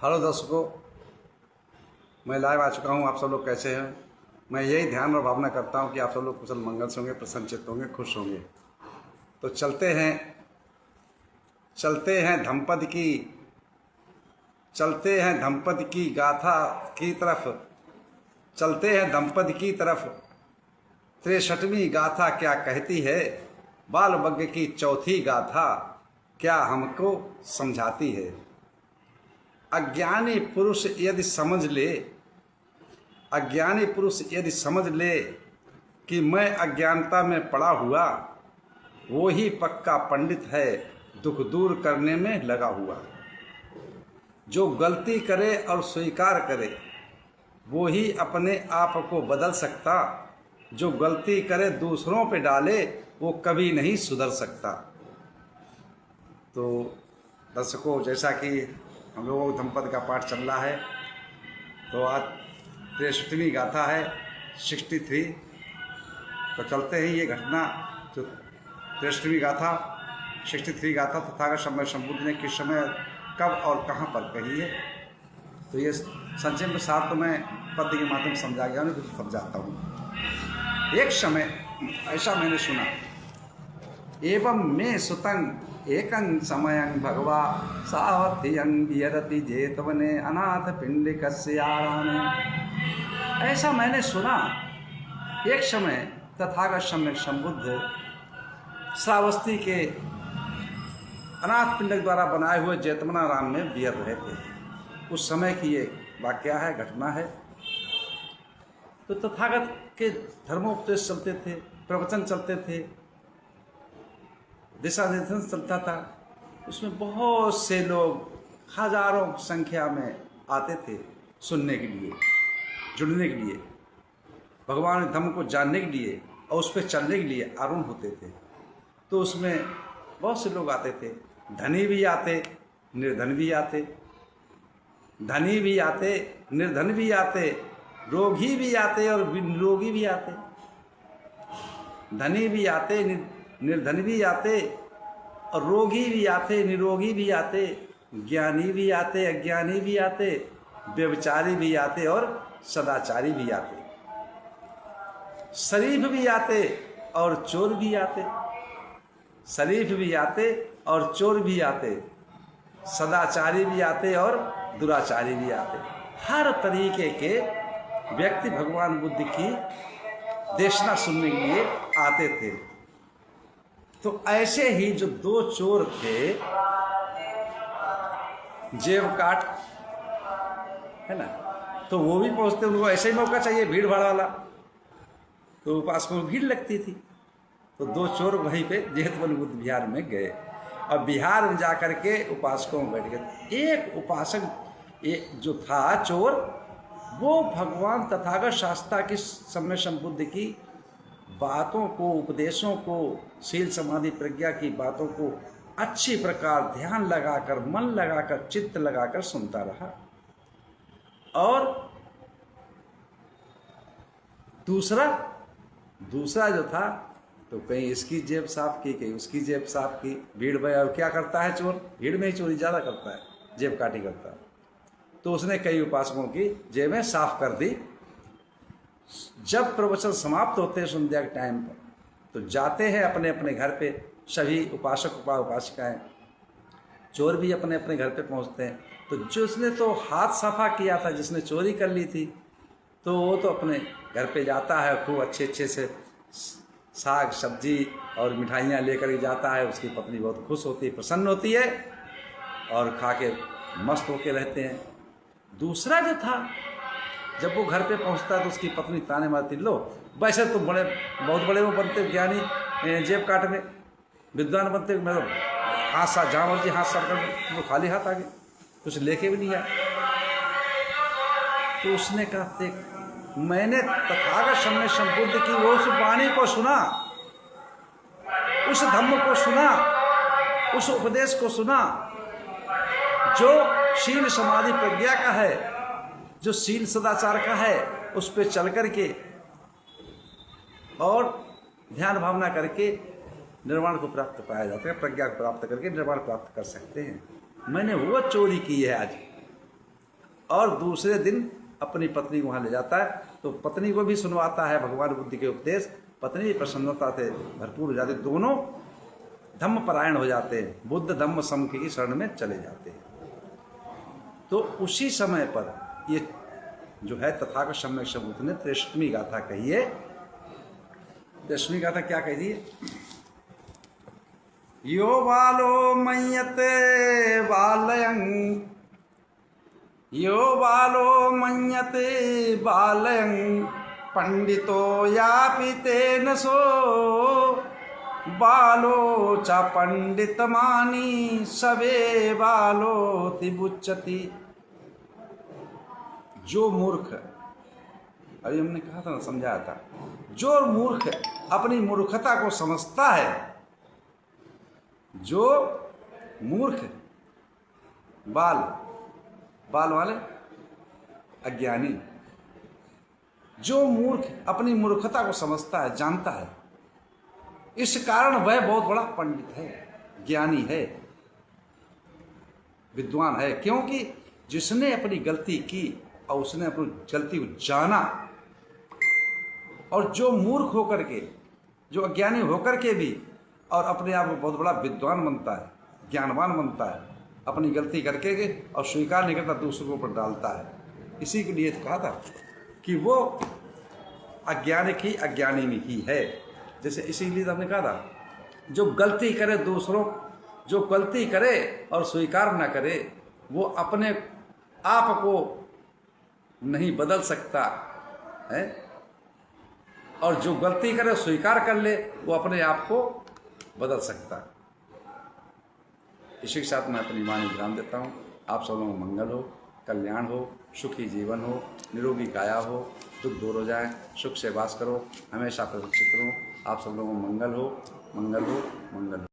Hello दर्शकों, मैं live आ चुका हूँ। आप सब लोग कैसे हैं? मैं यही ध्यान और भावना करता हूँ कि आप सब लोग कुशल मंगल से होंगे, प्रसन्नचित्त होंगे, खुश होंगे। तो चलते हैं धम्पति की गाथा की तरफ, चलते हैं दंपति की तरफ। 63वीं गाथा क्या कहती है? बाल बग्ग की चौथी गाथा क्या हमको समझाती है? अज्ञानी पुरुष यदि समझ ले कि मैं अज्ञानता में पड़ा हुआ, वो ही पक्का पंडित है, दुख दूर करने में लगा हुआ। जो गलती करे और स्वीकार करे, वो ही अपने आप को बदल सकता। जो गलती करे दूसरों पे डाले, वो कभी नहीं सुधर सकता। तो दर्शकों, जैसा कि हम लोगों को दंपति का पाठ चल रहा है, तो आज 63वीं गाथा है, 63। तो चलते हैं ये घटना, जो 63वीं गाथा 63 गाथा तथागत समय संबुद्ध ने किस समय, कब और कहाँ पर कही है। तो ये संक्षेप में साथ तो मैं पद्य के माध्यम से समझा गया, नहीं तो समझाता हूँ। एक समय ऐसा मैंने सुना, एवं में सुतंग एकं समयं भगवा सावधियं विहरति जेतवने अनाथ पिंडिकस्य आरामे। ऐसा मैंने सुना, एक समय तथागत सम्यक संबुद्ध श्रावस्ती के अनाथ पिंडक द्वारा बनाए हुए जेतवनाराम में विहर रहे थे। उस समय की ये वाक्या है, घटना है। तो तथागत के धर्मोपदेश चलते थे, प्रवचन चलते थे, दिशा निर्देशन चलता था। उसमें बहुत से लोग हजारों संख्या में आते थे सुनने के लिए, जुड़ने के लिए, भगवान के धर्म को जानने के लिए और उस पर चलने के लिए आरूढ़ होते थे। तो उसमें बहुत से लोग आते थे, धनी भी आते, निर्धन भी आते, धनी भी आते, निर्धन भी आते, रोगी भी आते और निरोगी भी आते। धनी भी आते, निर्धन भी आते और रोगी भी आते, निरोगी भी आते, ज्ञानी भी आते, अज्ञानी भी आते, व्यभिचारी भी आते और सदाचारी भी आते, शरीफ भी आते और चोर भी आते, शरीफ भी आते और चोर भी आते, सदाचारी भी आते और दुराचारी भी आते। हर तरीके के व्यक्ति भगवान बुद्ध की देशना सुनने के लिए आते थे। तो ऐसे ही जो दो चोर थे, जेब काट, है ना, तो वो भी पहुंचते, उनको ऐसे ही मौका चाहिए, भीड़ भाड़ वाला। तो उपासकों को भीड़ लगती थी। तो दो चोर वहीं पे जेतवन बुद्ध विहार में गए और विहार में जाकर के उपासकों में बैठ गए। एक उपासक, एक जो था चोर, वो भगवान तथागत शास्त्रा की समय संबुद्ध की बातों को, उपदेशों को, शील समाधि प्रज्ञा की बातों को अच्छी प्रकार ध्यान लगाकर, मन लगाकर, चित्त लगाकर सुनता रहा। और दूसरा जो था, तो कहीं इसकी जेब साफ की, कहीं उसकी जेब साफ की। भीड़ में और क्या करता है चोर? भीड़ में ही चोरी ज़्यादा करता है, जेब काटी करता है। तो उसने कई उपासकों की जेबें साफ कर दी। जब प्रवचन समाप्त होते हैं संध्या के टाइम पर, तो जाते हैं अपने अपने घर पे सभी उपासक उपासिकाएं, चोर भी अपने अपने घर पे पहुंचते हैं। तो जिसने तो हाथ सफा किया था, जिसने चोरी कर ली थी, तो वो तो अपने घर पे जाता है, खूब अच्छे अच्छे से साग सब्जी और मिठाइयाँ लेकर के जाता है। उसकी पत्नी बहुत खुश होती है, प्रसन्न होती है और खा के मस्त होके रहते हैं। दूसरा जो था, जब वो घर पे पहुंचता है तो उसकी पत्नी ताने मारती, लो वैसे तुम बहुत बड़े वो बनते ज्ञानी, जेब काट में विद्वान बनते, मतलब हाथ साथ जहाँ मर्जी हाथ साफ कर, वो खाली हाथ आगे, कुछ लेके भी नहीं आए। तो उसने कहा, मैंने तथागत समय संबुद्ध की वो उस वाणी को सुना, उस धम्म को सुना, उस उपदेश को सुना जो शील समाधि प्रज्ञा का है, जो शील सदाचार का है। उस पर चल करके और ध्यान भावना करके निर्वाण को प्राप्त पाया जाता है, प्रज्ञा को प्राप्त करके निर्वाण प्राप्त कर सकते हैं। मैंने वो चोरी की है आज, और दूसरे दिन अपनी पत्नी को वहाँ ले जाता है, तो पत्नी को भी सुनवाता है भगवान बुद्ध के उपदेश। पत्नी भी प्रसन्नता से भरपूर हो जाती, दोनों धम्मपरायण हो जाते हैं, बुद्ध धम्म सम की शरण में चले जाते हैं। तो उसी समय पर ये जो है तथागत सम्यक संबुद्ध ने त्रेष्टमी गाथा कही है। त्रेष्टमी गाथा क्या कही थी? यो बालो मय्यते बालयं, यो बालो मन्यते बालयं, पंडितो यापि तेन सो, बालो च पंडितमानी सवे बालो तिबुच्यति। जो मूर्ख, अभी हमने कहा था ना, समझाया था, जो मूर्ख अपनी मूर्खता को समझता है, जो मूर्ख बाल वाले अज्ञानी, जो मूर्ख अपनी मूर्खता को समझता है, जानता है, इस कारण वह बहुत बड़ा पंडित है, ज्ञानी है, विद्वान है। क्योंकि जिसने अपनी गलती की और उसने अपनी गलती को जाना, और जो मूर्ख होकर के, जो अज्ञानी होकर के भी और अपने आप को बहुत बड़ा विद्वान बनता है, ज्ञानवान बनता है, अपनी गलती करके और स्वीकार नहीं करता, दूसरों पर डालता है। इसी के लिए कहा था कि वो अज्ञानी में ही है। जैसे इसीलिए हमने कहा था, जो गलती करे दूसरों, जो गलती करे और स्वीकार ना करे, वो अपने आप को नहीं बदल सकता है, और जो गलती करे स्वीकार कर ले, वो अपने आप को बदल सकता है। इसी के साथ मैं अपनी वाणी विराम देता हूँ। आप सब लोगों को मंगल हो, कल्याण हो, सुखी जीवन हो, निरोगी काया हो, दुख दूर हो जाए, सुख से वास करो, हमेशा प्रसन्नचित्त रहो। आप सब लोगों को मंगल हो, मंगल हो, मंगल हो।